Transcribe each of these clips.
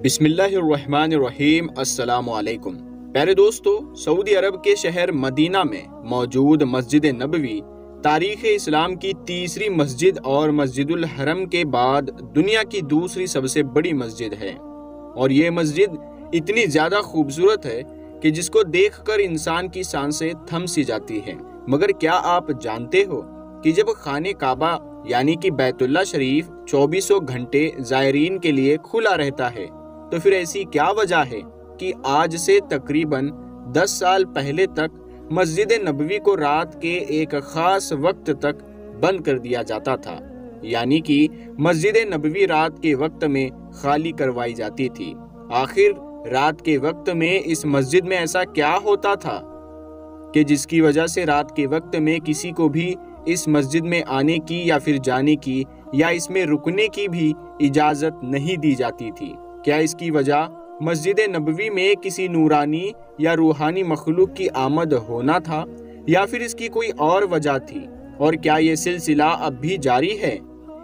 بسم اللہ الرحمن الرحیم۔ السلام علیکم پیارے دوستو، سعودی عرب کے شہر مدینہ میں موجود مسجد نبوی تاریخ اسلام کی تیسری مسجد اور مسجد الحرم کے بعد دنیا کی دوسری سب سے بڑی مسجد ہے، اور یہ مسجد اتنی زیادہ خوبصورت ہے کہ جس کو دیکھ کر انسان کی سانسیں تھم سی جاتی ہیں۔ مگر کیا آپ جانتے ہو کہ جب خانہ کعبہ یعنی کہ بیت اللہ شریف 24 گھنٹے زائرین کے لیے کھلا رہتا ہے، تو پھر ایسی کیا وجہ ہے کہ آج سے تقریباً 10 سال پہلے تک مسجد نبوی کو رات کے ایک خاص وقت تک بند کر دیا جاتا تھا، یعنی کہ مسجد نبوی رات کے وقت میں خالی کروائی جاتی تھی۔ آخر رات کے وقت میں اس مسجد میں ایسا کیا ہوتا تھا کہ جس کی وجہ سے رات کے وقت میں کسی کو بھی اس مسجد میں آنے کی یا پھر جانے کی یا اس میں رکنے کی بھی اجازت نہیں دی جاتی تھی؟ کیا اس کی وجہ مسجد نبوی میں کسی نورانی یا روحانی مخلوق کی آمد ہونا تھا، یا پھر اس کی کوئی اور وجہ تھی؟ اور کیا یہ سلسلہ اب بھی جاری ہے؟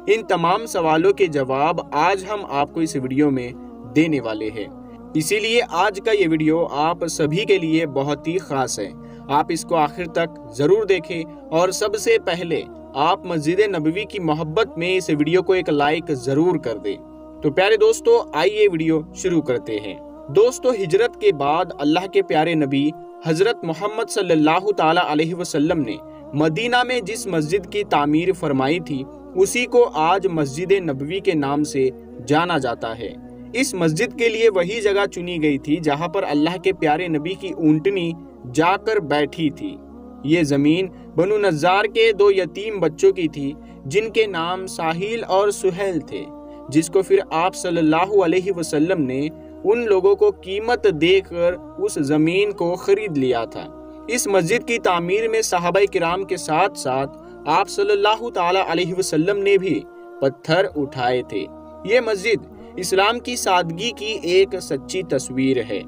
ان تمام سوالوں کے جواب آج ہم آپ کو اس ویڈیو میں دینے والے ہیں، اسی لیے آج کا یہ ویڈیو آپ سبھی کے لیے بہت ہی خاص ہے۔ آپ اس کو آخر تک ضرور دیکھیں، اور سب سے پہلے آپ مسجد نبوی کی محبت میں اس ویڈیو کو ایک لائک ضرور کر دیں۔ تو پیارے دوستو، آئیے ویڈیو شروع کرتے ہیں۔ دوستو، ہجرت کے بعد اللہ کے پیارے نبی حضرت محمد صلی اللہ تعالی علیہ وسلم نے مدینہ میں جس مسجد کی تعمیر فرمائی تھی، اسی کو آج مسجد نبوی کے نام سے جانا جاتا ہے۔ اس مسجد کے لیے وہی جگہ چنی گئی تھی جہاں پر اللہ کے پیارے نبی کی اونٹنی جا کر بیٹھی تھی۔ یہ زمین بنو نجار کے 2 یتیم بچوں کی تھی، جن کے نام ساحل اور سہیل تھے، جس کو پھر آپ صلی اللہ علیہ وسلم نے ان لوگوں کو قیمت دے کر اس زمین کو خرید لیا تھا۔ اس مسجد کی تعمیر میں صحابہ کرام کے ساتھ ساتھ آپ صلی اللہ تعالی علیہ وسلم نے بھی پتھر اٹھائے تھے۔ یہ مسجد اسلام کی سادگی کی ایک سچی تصویر ہے۔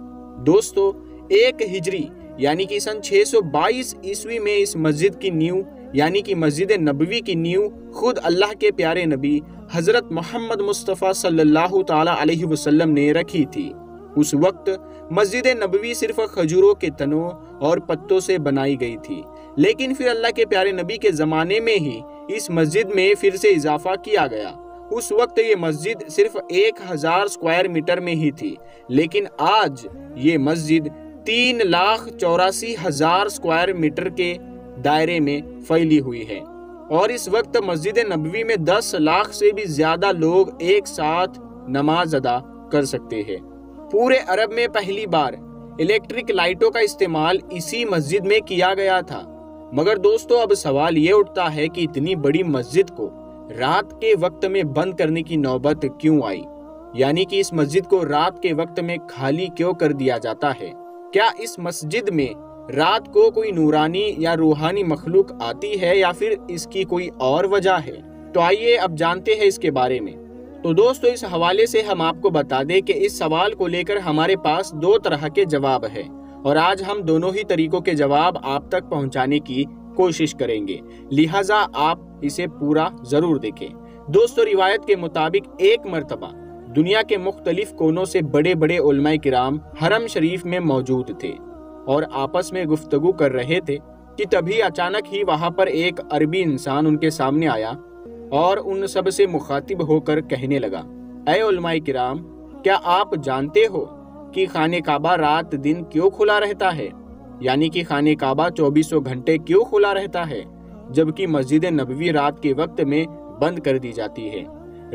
دوستو، 1 ہجری یعنی کہ سن 622 عیسوی میں اس مسجد کی نیو یعنی کہ مسجد نبوی کی نیو خود اللہ کے پیارے نبی حضرت محمد مصطفیٰ صلی اللہ تعالی علیہ وسلم نے رکھی تھی۔ اس وقت مسجد نبوی صرف کھجوروں کے تنوں اور پتوں سے بنائی گئی تھی، لیکن پھر اللہ کے پیارے نبی کے زمانے میں ہی اس مسجد میں پھر سے اضافہ کیا گیا۔ اس وقت یہ مسجد صرف 1000 اسکوائر میٹر میں ہی تھی، لیکن آج یہ مسجد 3,84,000 اسکوائر میٹر کے دائرے میں پھیلی ہوئی ہے، اور اس وقت مسجد نبوی میں 10 لاکھ سے بھی زیادہ لوگ ایک ساتھ نماز ادا کر سکتے ہیں۔ پورے عرب میں پہلی بار الیکٹرک لائٹوں کا استعمال اسی مسجد میں کیا گیا تھا۔ مگر دوستو، اب سوال یہ اٹھتا ہے کہ اتنی بڑی مسجد کو رات کے وقت میں بند کرنے کی نوبت کیوں آئی؟ یعنی کہ اس مسجد کو رات کے وقت میں خالی کیوں کر دیا جاتا ہے؟ کیا اس مسجد میں رات کو کوئی نورانی یا روحانی مخلوق آتی ہے، یا پھر اس کی کوئی اور وجہ ہے؟ تو آئیے اب جانتے ہیں اس کے بارے میں۔ تو دوستو، اس حوالے سے ہم آپ کو بتا دیں کہ اس سوال کو لے کر ہمارے پاس 2 طرح کے جواب ہیں، اور آج ہم دونوں ہی طریقوں کے جواب آپ تک پہنچانے کی کوشش کریں گے، لہٰذا آپ اسے پورا ضرور دیکھیں۔ دوستو، روایت کے مطابق ایک مرتبہ دنیا کے مختلف کونوں سے بڑے بڑے علماء کرام حرم شریف میں موجود تھے اور آپس میں گفتگو کر رہے تھے کہ تبھی اچانک ہی وہاں پر ایک عربی انسان ان کے سامنے آیا اور ان سب سے مخاطب ہو کر کہنے لگا، اے علماء کرام، کیا آپ جانتے ہو کہ خانہ کعبہ رات دن کیوں کھلا رہتا ہے؟ یعنی کہ خانہ کعبہ 24 گھنٹے کیوں کھلا رہتا ہے، جبکہ مسجد نبوی رات کے وقت میں بند کر دی جاتی ہے؟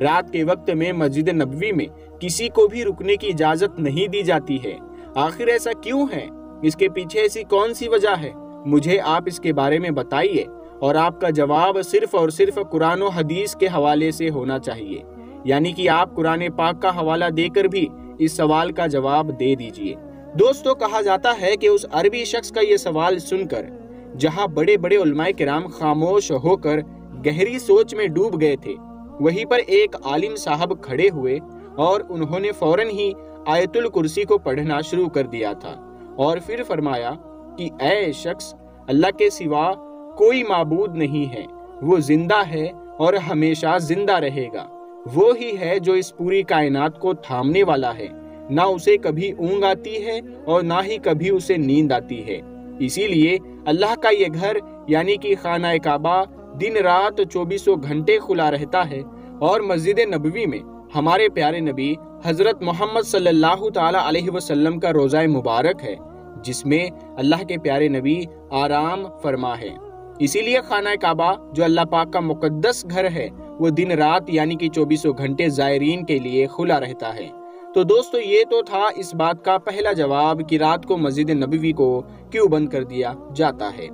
رات کے وقت میں مسجد نبوی میں کسی کو بھی رکنے کی اجازت نہیں دی جاتی ہے۔ آخر ایسا کیوں ہے؟ اس کے پیچھے ایسی کون سی وجہ ہے؟ مجھے آپ اس کے بارے میں بتائیے، اور آپ کا جواب صرف اور صرف قرآن و حدیث کے حوالے سے ہونا چاہیے، یعنی کہ آپ قرآن پاک کا حوالہ دے کر بھی اس سوال کا جواب دے دیجئے۔ دوستو، کہا جاتا ہے کہ اس عربی شخص کا یہ سوال سن کر جہاں بڑے بڑے علماء کرام خاموش ہو کر گہری سوچ میں ڈوب گئے تھے، وہیں پر ایک عالم صاحب کھڑے ہوئے اور انہوں نے فوراً ہی آیت الکرسی کو پڑھنا شروع کر دیا تھا، اور پھر فرمایا کہ اے شخص، اللہ کے سوا کوئی معبود نہیں ہے، وہ زندہ ہے اور ہمیشہ زندہ رہے گا، وہ ہی ہے جو اس پوری کائنات کو تھامنے والا ہے، نہ اسے کبھی اونگ آتی ہے اور نہ ہی کبھی اسے نیند آتی ہے۔ اسی لیے اللہ کا یہ گھر یعنی کہ خانہ کعبہ دن رات 24 گھنٹے کھلا رہتا ہے، اور مسجد نبوی میں ہمارے پیارے نبی حضرت محمد صلی اللہ تعالی علیہ وسلم کا روضہ مبارک ہے، جس میں اللہ کے پیارے نبی آرام فرما ہے۔ اسی لیے خانہ کعبہ جو اللہ پاک کا مقدس گھر ہے، وہ دن رات یعنی کہ 24 گھنٹے زائرین کے لیے کھلا رہتا ہے۔ تو دوستو یہ تو تھا اس بات کا پہلا جواب کہ رات کو مسجد نبوی کو کیوں بند کر دیا جاتا ہے۔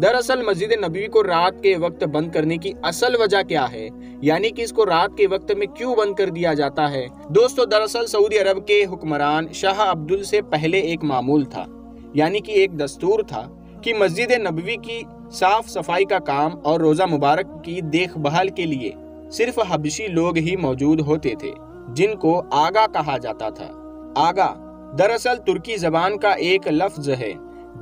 دراصل مسجد نبوی کو رات کے وقت بند کرنے کی اصل وجہ کیا ہے، یعنی کہ اس کو رات کے وقت میں کیوں بند کر دیا جاتا ہے؟ دوستو دراصل سعودی عرب کے حکمران شاہ عبدل سے پہلے ایک معمول تھا، یعنی کہ ایک دستور تھا کہ مسجد نبوی کی صاف صفائی کا کام اور روزہ مبارک کی دیکھ بھال کے لیے صرف حبشی لوگ ہی موجود ہوتے تھے، جن کو آگا کہا جاتا تھا۔ آگا دراصل ترکی زبان کا ایک لفظ ہے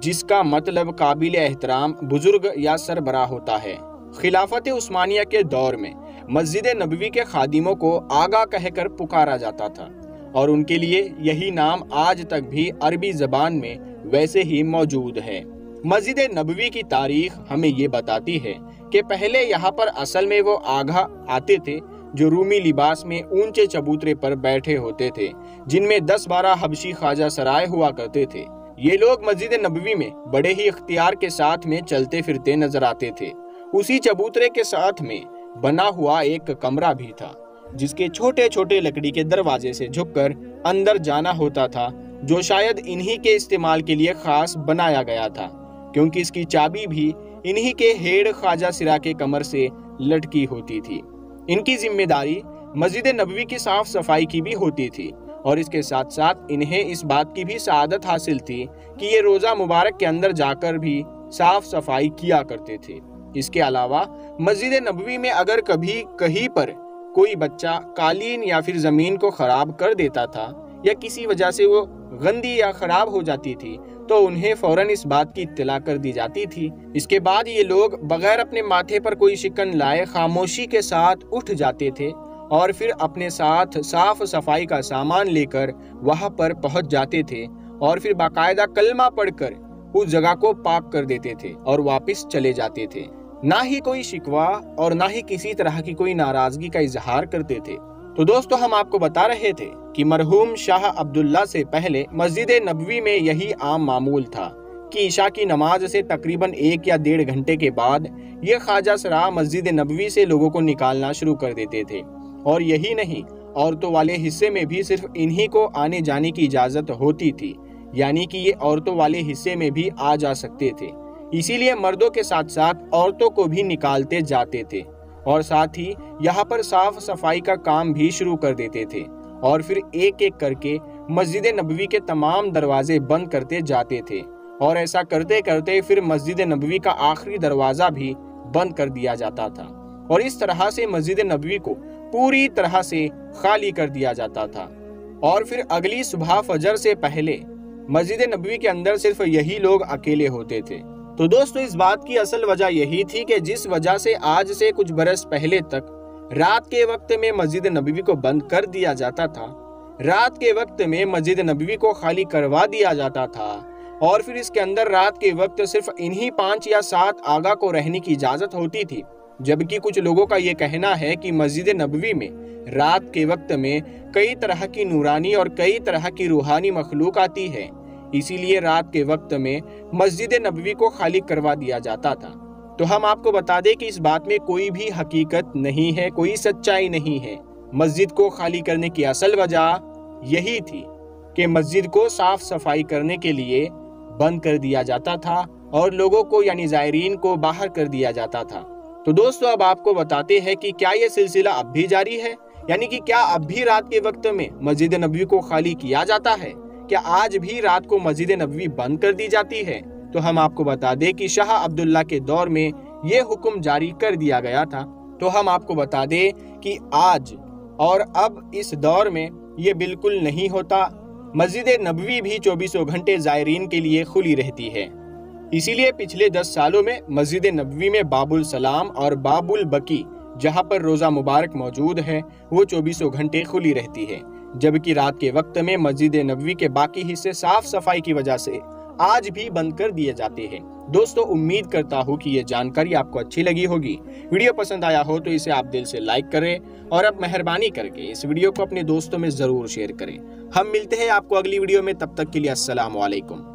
جس کا مطلب قابل احترام، بزرگ یا سربراہ ہوتا ہے۔ خلافت عثمانیہ کے دور میں مسجد نبوی کے خادموں کو آگا کہہ کر پکارا جاتا تھا، اور ان کے لیے یہی نام آج تک بھی عربی زبان میں ویسے ہی موجود ہے۔ مسجد نبوی کی تاریخ ہمیں یہ بتاتی ہے کہ پہلے یہاں پر اصل میں وہ آگا آتے تھے جو رومی لباس میں اونچے چبوترے پر بیٹھے ہوتے تھے، جن میں 10-12 حبشی خواجہ سرائے ہوا کرتے تھے۔ یہ لوگ مسجد نبوی میں بڑے ہی اختیار کے ساتھ میں چلتے پھرتے نظر آتے تھے۔ اسی چبوترے کے ساتھ میں بنا ہوا ایک کمرہ بھی تھا، جس کے چھوٹے چھوٹے لکڑی کے دروازے سے جھک کر اندر جانا ہوتا تھا، جو شاید انہی کے استعمال کے لیے خاص بنایا گیا تھا، کیونکہ اس کی چابی بھی انہی کے ہیڑ خواجہ سرا کے کمر سے لٹکی ہوتی تھی۔ ان کی ذمہ داری مسجد نبوی کی صاف صفائی کی بھی ہوتی تھی، اور اس کے ساتھ ساتھ انہیں اس بات کی بھی سعادت حاصل تھی کہ یہ روزہ مبارک کے اندر جا کر بھی صاف صفائی کیا کرتے تھے۔ اس کے علاوہ مسجد نبوی میں اگر کبھی کہیں پر کوئی بچہ قالین یا پھر زمین کو خراب کر دیتا تھا، یا کسی وجہ سے وہ گندی یا خراب ہو جاتی تھی، تو انہیں فوراً اس بات کی اطلاع کر دی جاتی تھی۔ اس کے بعد یہ لوگ بغیر اپنے ماتھے پر کوئی شکن لائے خاموشی کے ساتھ اٹھ جاتے تھے، اور پھر اپنے ساتھ صاف صفائی کا سامان لے کر وہاں پر پہنچ جاتے تھے، اور پھر باقاعدہ کلمہ پڑھ کر اس جگہ کو پاک کر دیتے تھے اور واپس چلے جاتے تھے۔ نہ ہی کوئی شکوہ اور نہ ہی کسی طرح کی کوئی ناراضگی کا اظہار کرتے تھے۔ تو دوستو ہم آپ کو بتا رہے تھے کہ مرحوم شاہ عبداللہ سے پہلے مسجد نبوی میں یہی عام معمول تھا کہ عشاء کی نماز سے تقریباً 1 یا 1.5 گھنٹے کے بعد یہ خواجہ سرا مسجد نبوی سے لوگوں کو نکالنا شروع کر دیتے تھے، اور یہی نہیں، عورتوں والے حصے میں بھی صرف انہی کو آنے جانے کی اجازت ہوتی تھی، یعنی کہ یہ عورتوں والے حصے میں بھی آ جا سکتے تھے۔ اسی لیے مردوں کے ساتھ ساتھ عورتوں کو بھی نکالتے جاتے تھے، اور ساتھ ہی یہاں پر صاف صفائی کا کام بھی شروع کر دیتے تھے، اور پھر ایک ایک کر کے مسجد نبوی کے تمام دروازے بند کرتے جاتے تھے، اور ایسا کرتے کرتے پھر مسجد نبوی کا آخری دروازہ بھی بند کر دیا جاتا تھا، اور اس طرح سے مسجد نبوی کو پوری طرح سے خالی کر دیا جاتا تھا۔ اور پھر اگلی صبح فجر سے پہلے مسجد نبوی کے اندر صرف یہی لوگ اکیلے ہوتے تھے۔ تو دوستو اس بات کی اصل وجہ یہی تھی کہ جس وجہ سے آج سے کچھ برس پہلے تک رات کے وقت میں مسجد نبوی کو بند کر دیا جاتا تھا، رات کے وقت میں مسجد نبوی کو خالی کروا دیا جاتا تھا، اور پھر اس کے اندر رات کے وقت صرف انہی 5 یا 7 آگا کو رہنے کی اجازت ہوتی تھی، جبکہ کچھ لوگوں کا یہ کہنا ہے کہ مسجد نبوی میں رات کے وقت میں کئی طرح کی نورانی اور کئی طرح کی روحانی مخلوق آتی ہے، اسی لیے رات کے وقت میں مسجد نبوی کو خالی کروا دیا جاتا تھا۔ تو ہم آپ کو بتا دیں کہ اس بات میں کوئی بھی حقیقت نہیں ہے، کوئی سچائی نہیں ہے۔ مسجد کو خالی کرنے کی اصل وجہ یہی تھی کہ مسجد کو صاف صفائی کرنے کے لیے بند کر دیا جاتا تھا، اور لوگوں کو یعنی زائرین کو باہر کر دیا جاتا تھا۔ تو دوستو اب آپ کو بتاتے ہیں کہ کیا یہ سلسلہ اب بھی جاری ہے، یعنی کہ کیا اب بھی رات کے وقت میں مسجد نبوی کو خالی کیا جاتا ہے؟ کیا آج بھی رات کو مسجد نبوی بند کر دی جاتی ہے؟ تو ہم آپ کو بتا دیں کہ شاہ عبداللہ کے دور میں یہ حکم جاری کر دیا گیا تھا۔ تو ہم آپ کو بتا دیں کہ آج اور اب اس دور میں یہ بالکل نہیں ہوتا۔ مسجد نبوی بھی 24 گھنٹے زائرین کے لیے کھلی رہتی ہے۔ اسی لیے پچھلے 10 سالوں میں مسجد نبوی میں باب السلام اور باب البکی جہاں پر روزہ مبارک موجود ہے وہ 24 گھنٹے کھلی رہتی ہے، جبکہ رات کے وقت میں مسجد نبوی کے باقی حصے صاف صفائی کی وجہ سے آج بھی بند کر دیے جاتے ہیں۔ دوستو، امید کرتا ہوں کہ یہ جانکاری آپ کو اچھی لگی ہوگی۔ ویڈیو پسند آیا ہو تو اسے آپ دل سے لائک کریں اور اب مہربانی کر کے اس ویڈیو کو اپنے دوستوں میں ضرور شیئر کریں۔ ہم ملتے ہیں آپ کو اگلی ویڈیو میں، تب تک کے لیے السلام علیکم۔